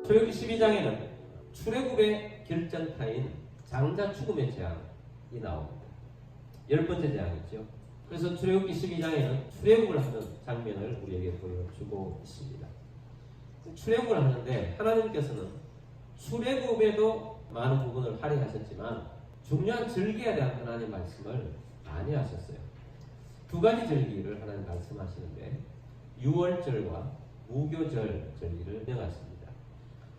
출애굽기 12장에는 출애굽의 결정타인 장자 죽음의 재앙이 나옵니다. 10번째 재앙이죠. 그래서 출애굽기 12장에는 출애굽을 하는 장면을 우리에게 보여주고 있습니다. 출애굽을 하는데 하나님께서는 출애굽에도 많은 부분을 할애하셨지만 중요한 절기에 대한 하나님의 말씀을 많이 하셨어요. 두 가지 절기를 하나님 말씀하시는데 유월절과 무교절 절기를 명하십니다.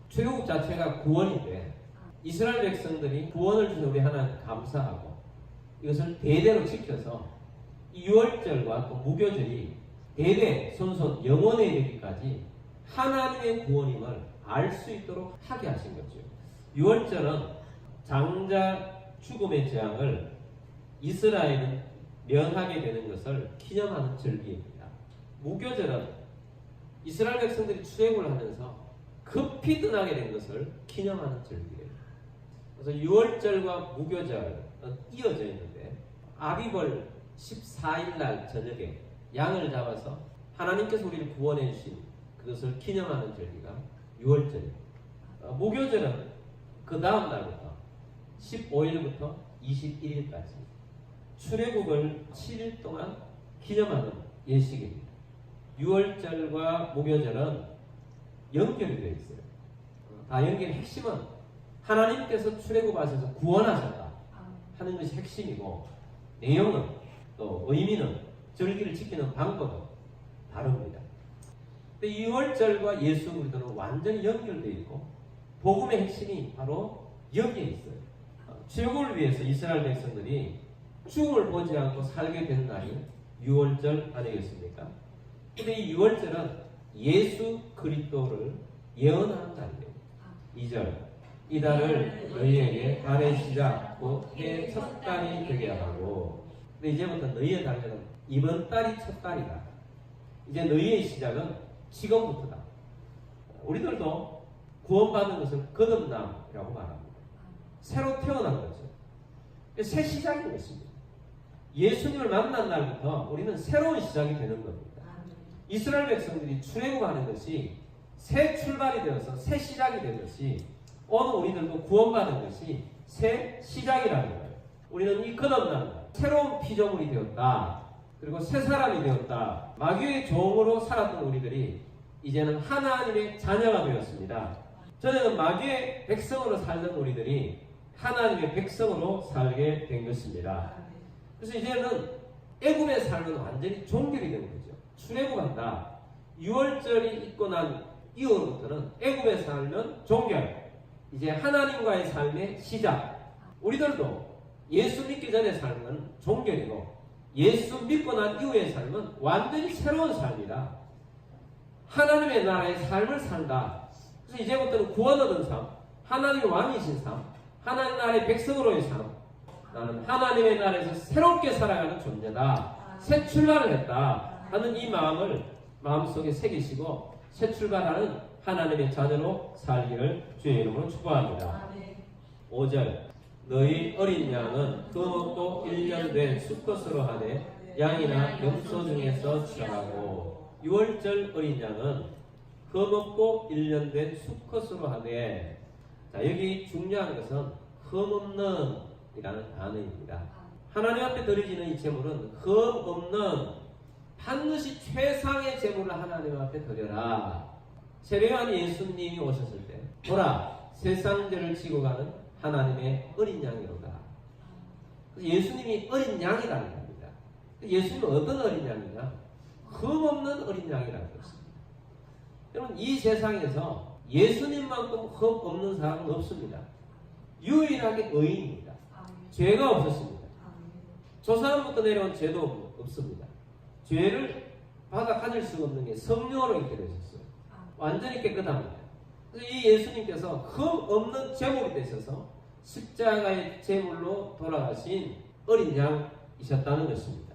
출애굽 자체가 구원인데 이스라엘 백성들이 구원을 주신 우리 하나님 감사하고 이것을 대대로 지켜서 이 유월절과 또 무교절이 대대 손손 영원에 이르기까지 하나님의 구원임을 알 수 있도록 하게 하신 거죠. 유월절은 장자 죽음의 재앙을 이스라엘은 면하게 되는 것을 기념하는 절기입니다. 무교절은 이스라엘 백성들이 출애굽을 하면서 급히 떠나게 된 것을 기념하는 절기예요. 그래서 유월절과 무교절은 이어져 있는데 아비벌 14일 날 저녁에 양을 잡아서 하나님께서 우리를 구원해 주신 그것을 기념하는 절기가 유월절입니다. 무교절은 그 다음 날부터 15일부터 21일까지 출애굽을 7일 동안 기념하는 예식입니다. 유월절과 무교절은 연결이 되어 있어요. 다 연결의 핵심은 하나님께서 출애굽하셔서 구원하셨다 하는 것이 핵심이고 내용은 또 의미는 절기를 지키는 방법은 다릅니다. 근데 유월절과 예수 그리스도는 완전히 연결되어 있고 복음의 핵심이 바로 여기에 있어요. 출애굽을 위해서 이스라엘 백성들이 죽음을 보지 않고 살게 된 날이 유월절 아니겠습니까? 근데 이 유월절은 예수 그리스도를 예언하는 날이에요. 2절 이 달을 너희에게 달의 시작 곧 해의 첫 달이 되게 하고 근데 이제부터 너희의 달은 이번 달이 첫 달이다. 이제 너희의 시작은 지금부터다. 우리들도 구원받는 것을 거듭남이라고 말합니다. 새로 태어난 거죠. 새 시작인 것입니다. 예수님을 만난 날부터 우리는 새로운 시작이 되는 겁니다. 이스라엘 백성들이 출애굽하는 것이 새 출발이 되어서 새 시작이 되듯이 오늘 우리들도 구원받은 것이 새 시작이라는 거예요. 우리는 이 거듭난 새로운 피조물이 되었다. 그리고 새 사람이 되었다. 마귀의 종으로 살았던 우리들이 이제는 하나님의 자녀가 되었습니다. 전에는 마귀의 백성으로 살던 우리들이 하나님의 백성으로 살게 된 것입니다. 그래서 이제는 애굽의 삶은 완전히 종결이 된 거죠. 출애굽한다. 유월절이 있고 난 이후부터는 애굽의 삶은 종결. 이제 하나님과의 삶의 시작. 우리들도 예수 믿기 전의 삶은 종결이고 예수 믿고 난 이후의 삶은 완전히 새로운 삶이다. 하나님의 나라의 삶을 산다. 그래서 이제부터는 구원 얻은 삶, 하나님의 왕이신 삶, 하나님 나라의 백성으로의 삶, 나는 하나님의 나라에서 새롭게 살아가는 존재다. 새 출발을 했다 하는 이 마음을 마음속에 새기시고 새 출발하는 하나님의 자녀로 살기를 주의 이름으로 축복합니다. 5절 너희 어린 양은 그 먹고 1년 된 수컷으로 하되 양이나 염소 중에서 취하고 유월절 어린 양은 그 먹고 1년 된 수컷으로 하되 자 여기 중요한 것은 흠없는 이라는 단어입니다. 하나님 앞에 드려지는 이 제물은 흠없는 반드시 최상의 제물을 하나님 앞에 드려라. 세례요한 예수님이 오셨을 때 보라 세상 죄를 지고 가는 하나님의 어린 양이로다. 예수님이 어린 양이라는 겁니다. 예수님은 어떤 어린 양이냐? 흠없는 어린 양이라는 것입니다. 여러분 이 세상에서 예수님만큼 흠없는 사람은 없습니다. 유일하게 의인입니다. 죄가 없었습니다. 조사함부터 내려온 죄도 없습니다. 죄를 받아 가질 수 없는 게 성령으로 있게 되셨어요. 완전히 깨끗합니다. 그래서 이 예수님께서 흠없는 제물이 되셔서 십자가의 제물로 돌아가신 어린 양이셨다는 것입니다.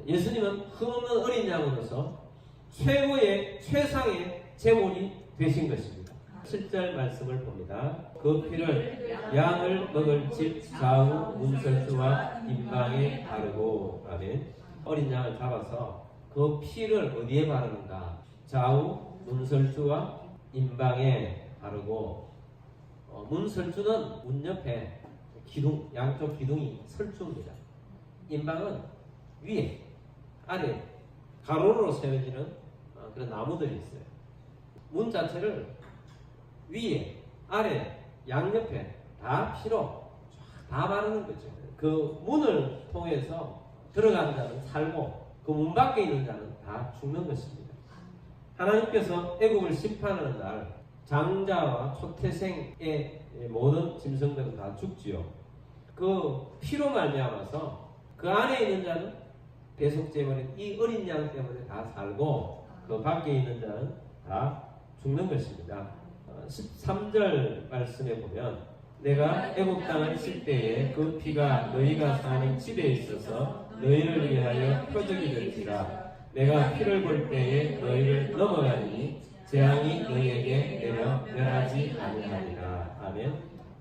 예수님은 흠없는 어린 양으로서 최고의 최상의 제물이 되신 것입니다. 7절 말씀을 봅니다. 그 피를 양을 먹을 집 좌우 문설주와 임방에 바르고 아멘. 어린 양을 잡아서 그 피를 어디에 바르는가? 좌우 문설주와 임방에 바르고 문설주는 문 옆에 기둥, 양쪽 기둥이 설주입니다. 인방은 위에, 아래, 가로로 세워지는 그런 나무들이 있어요. 문 자체를 위에, 아래, 양옆에 다 피로 다 바르는 거죠. 그 문을 통해서 들어가는 자는 살고 그 문 밖에 있는 자는 다 죽는 것입니다. 하나님께서 애국을 심판하는 날 장자와 초태생의 모든 짐승들은 다 죽지요. 그 피로 말미암아서 그 안에 있는 자는 대속제물인 이 어린 양 때문에 다 살고 그 밖에 있는 자는 다 죽는 것입니다. 13절 말씀에 보면 내가 애국 땅을 칠 때에 그 피가 너희가 사는 집에 있어서 너희를 위하여 표적이 될지라. 내가 피를 볼 때에 너희를 넘어가니 재앙이 너희에게 내려 멸하지 아니하리라. 아멘.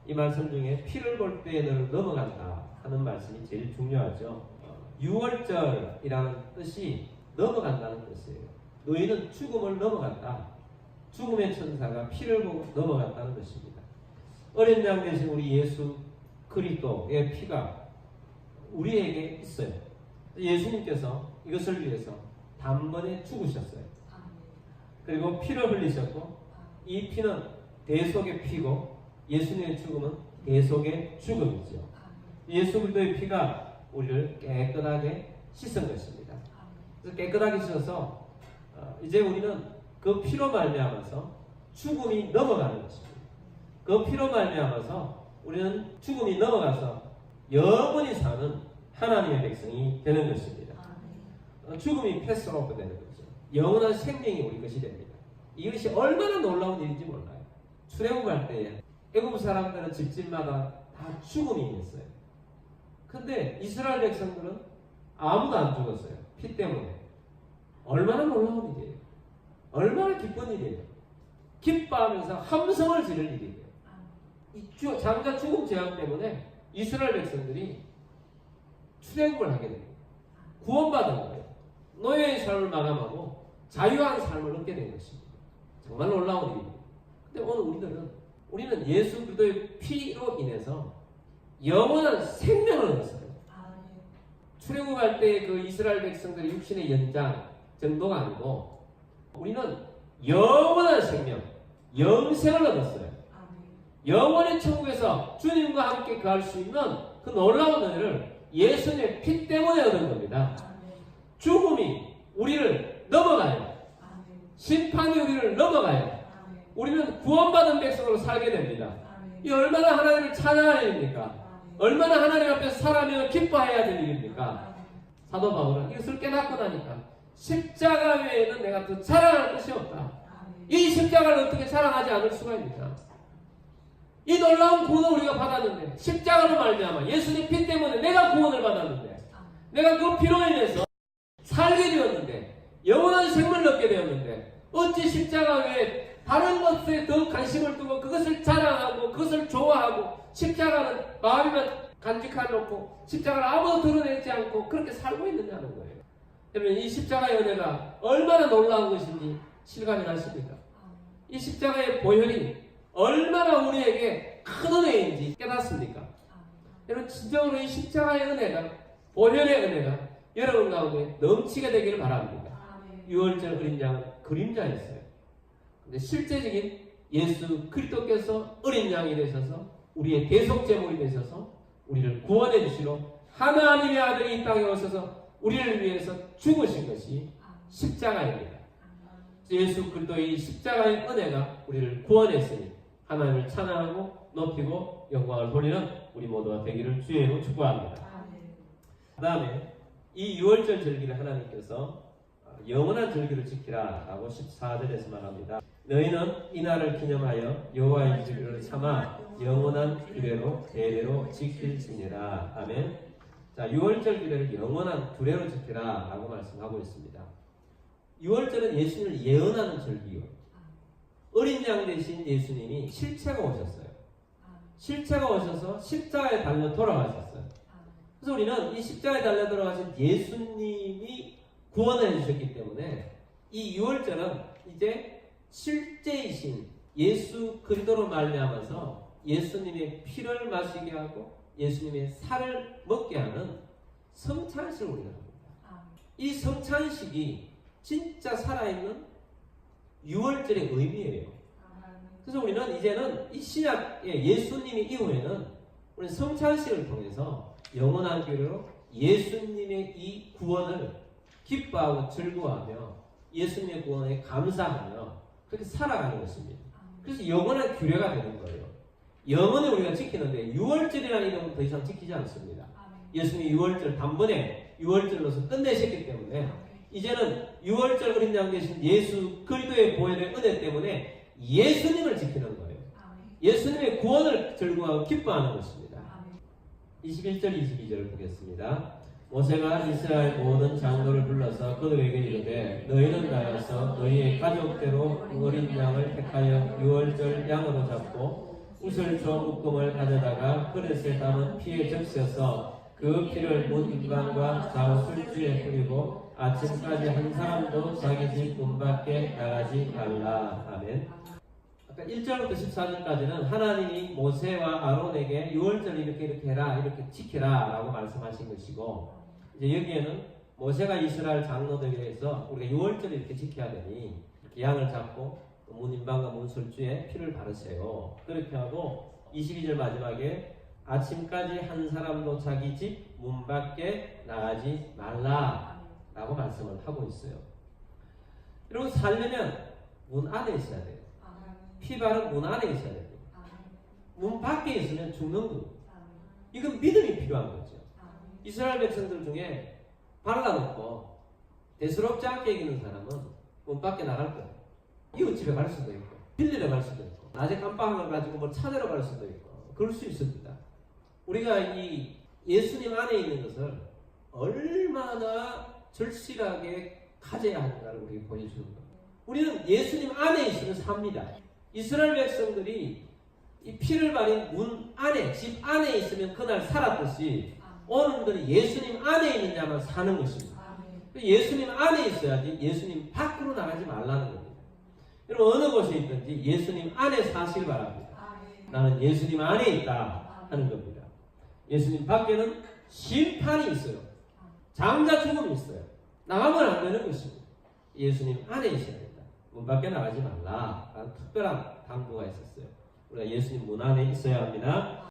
이 말씀 중에 피를 볼 때에 너를 넘어간다 하는 말씀이 제일 중요하죠. 유월절이라는 뜻이 넘어간다는 뜻이에요. 너희는 죽음을 넘어간다. 죽음의 천사가 피를 보고 넘어갔다는 것입니다. 어린 양 대신 우리 예수 그리스도의 피가 우리에게 있어요. 예수님께서 이것을 위해서 단번에 죽으셨어요. 그리고 피를 흘리셨고 이 피는 대속의 피고 예수님의 죽음은 대속의 죽음이죠. 예수 그리스도의 피가 우리를 깨끗하게 씻은 것입니다. 그래서 깨끗하게 씻어서 이제 우리는 그 피로 말미암아서 죽음이 넘어가는 것입니다. 그 피로 말미암아서 우리는 죽음이 넘어가서 영원히 사는 하나님의 백성이 되는 것입니다. 죽음이 패스오프 되는 거죠. 영원한 생명이 우리 것이 됩니다. 이것이 얼마나 놀라운 일인지 몰라요. 출애굽할 때에 애굽 사람들은 집집마다 다 죽음이 있어요. 근데 이스라엘 백성들은 아무도 안 죽었어요. 피 때문에. 얼마나 놀라운 일이에요. 얼마나 기쁜 일이에요. 기뻐하면서 함성을 지를 일이에요. 이 장자 죽음 재앙 때문에 이스라엘 백성들이 출애굽을 하게 됩니다. 구원받은 거예요. 노예의 삶을 마감하고 자유한 삶을 얻게 된 것입니다. 정말 놀라운 일입니다. 근데 오늘 우리는 예수 그리스도의 피로 인해서 영원한 생명을 얻었어요. 출애굽할 때 그 이스라엘 백성들의 육신의 연장 정도가 아니고 우리는 영원한 생명, 영생을 얻었어요. 영원의 천국에서 주님과 함께 거할 수 있는 그 놀라운 은혜를 예수님의 피 때문에 얻은 겁니다. 죽음이 우리를 넘어가요. 심판이 우리를 넘어가요. 우리는 구원받은 백성으로 살게 됩니다. 이 얼마나 하나님을 찬양할 일입니까? 얼마나 하나님 앞에서 살아며 기뻐해야 될 일입니까? 사도 바울은 이것을 깨닫고 나니까 십자가 외에는 내가 더 자랑할 것이 없다. 이 십자가를 어떻게 자랑하지 않을 수가 있습니까? 이 놀라운 구원을 우리가 받았는데 십자가로 말미암아 예수님 피 때문에 내가 구원을 받았는데 내가 그 피로 인해서 살게 되었는데 영원한 생명을 얻게 되었는데 어찌 십자가 외에 다른 것에 더 관심을 두고 그것을 자랑하고 그것을 좋아하고 십자가는 마음에만 간직해놓고 십자가를 아무도 드러내지 않고 그렇게 살고 있느냐는 거예요. 그러면 이 십자가의 은혜가 얼마나 놀라운 것인지 실감이 나십니까? 이 십자가의 보혈이 얼마나 우리에게 큰 은혜인지 깨닫습니까? 여러분 진정으로 이 십자가의 은혜가 보혈의 은혜가 여러분 가운데 넘치게 되기를 바랍니다. 유월절 어린 양은 그림자였어요. 근데 실제적인 예수 그리스도께서 어린 양이 되셔서 우리의 대속제물이 되셔서 우리를 구원해 주시러 하나님의 아들이 이 땅에 오셔서 우리를 위해서 죽으신 것이 십자가입니다. 예수 그리스도의 십자가의 은혜가 우리를 구원했으니 하나님을 찬양하고 높이고 영광을 돌리는 우리 모두가 되기를 주의 이름으로 축복합니다. 그 다음에 이 유월절 절기를 하나님께서 영원한 절기를 지키라 라고 14절에서 말합니다. 너희는 이날을 기념하여 여호와의 절기를 삼아 영원한 규례로 대대로 지킬지니라. 아멘. 자, 유월절 규례를 영원한 규례로 지키라 라고 말씀하고 있습니다. 유월절은 예수님을 예언하는 절기요. 어린 양 대신 예수님이 실체가 오셨어요. 실체가 오셔서 십자가에 달려 돌아가셨어요. 그래서 우리는 이 십자가에 달려 돌아가신 예수님이 구원을 해주셨기 때문에 이 유월절은 이제 실제이신 예수 그리스도로 말미암아서 예수님의 피를 마시게 하고 예수님의 살을 먹게 하는 성찬식을 우리가 합니다. 이 성찬식이 진짜 살아있는 유월절의 의미예요. 그래서 우리는 이제는 이 신약의 예수님이 이후에는 우리는 성찬식을 통해서 영원한 교회로 예수님의 이 구원을 기뻐하고 즐거워하며 예수님의 구원에 감사하며 그렇게 살아가는 것입니다. 그래서 영원한 규례가 되는 거예요. 영원히 우리가 지키는데 유월절이라는 이름은 더 이상 지키지 않습니다. 예수님이 유월절 단번에 유월절로서 끝내셨기 때문에 이제는 유월절 어린 양 되신 예수 그리스도의 보혈의 은혜 때문에 예수님을 지키는 거예요. 예수님의 구원을 즐거워하고 기뻐하는 것입니다. 21절 22절을 보겠습니다. 모세가 이스라엘 모든 장로를 불러서 그들에게 이르되 너희는 나가서 너희의 가족대로 어린 양을 택하여 유월절 양으로 잡고 우슬조 묶음을 가져다가 그릇에 담은 피에 적셔서 그 피를 문 인방과 좌우 술주에 뿌리고 아침까지 한 사람도 자기 집 문 밖에 나가지 말라. 아멘. 아까 1절부터 14절까지는 하나님이 모세와 아론에게 유월절 이렇게 해라, 이렇게 지켜라 라고 말씀하신 것이고, 이제 여기에는 모세가 이스라엘 장로들에 대해서 우리가 유월절 이렇게 지켜야 되니 양을 잡고 문인방과 문술주에 피를 바르세요. 그렇게 하고 22절 마지막에 아침까지 한 사람도 자기 집 문 밖에 나가지 말라 라고 말씀을 하고 있어요. 여러분, 살려면 문 안에 있어야 돼요. 피 바른 문 안에 있어야 돼요. 문 밖에 있으면 죽는 거예요. 이건 믿음이 필요한 거죠. 이스라엘 백성들 중에 발라놓고 대수롭지 않게 이기는 사람은 문 밖에 나갈 거예요. 이웃집에 갈 수도 있고 빌리러 갈 수도 있고 낮에 깜빡을 가지고 뭘 찾으러 갈 수도 있고 그럴 수 있습니다. 우리가 이 예수님 안에 있는 것을 얼마나 절실하게 가져야 하는가를 우리에게 보여주는 겁니다. 우리는 예수님 안에 있으면 삽니다. 이스라엘 백성들이 이 피를 바른 문 안에, 집 안에 있으면 그날 살았듯이 오늘은 예수님 안에 있는 자만 사는 것입니다. 예수님 안에 있어야지 예수님 밖으로 나가지 말라는 겁니다. 여러분, 어느 곳에 있든지 예수님 안에 사시길 바랍니다. 나는 예수님 안에 있다 하는 겁니다. 예수님 밖에는 심판이 있어요. 장자 죽음이 있어요. 나가면 안 되는 것입니다. 예수님 안에 있어야 된다. 문 밖에 나가지 말라 라는 특별한 당부가 있었어요. 우리가 예수님 문 안에 있어야 합니다.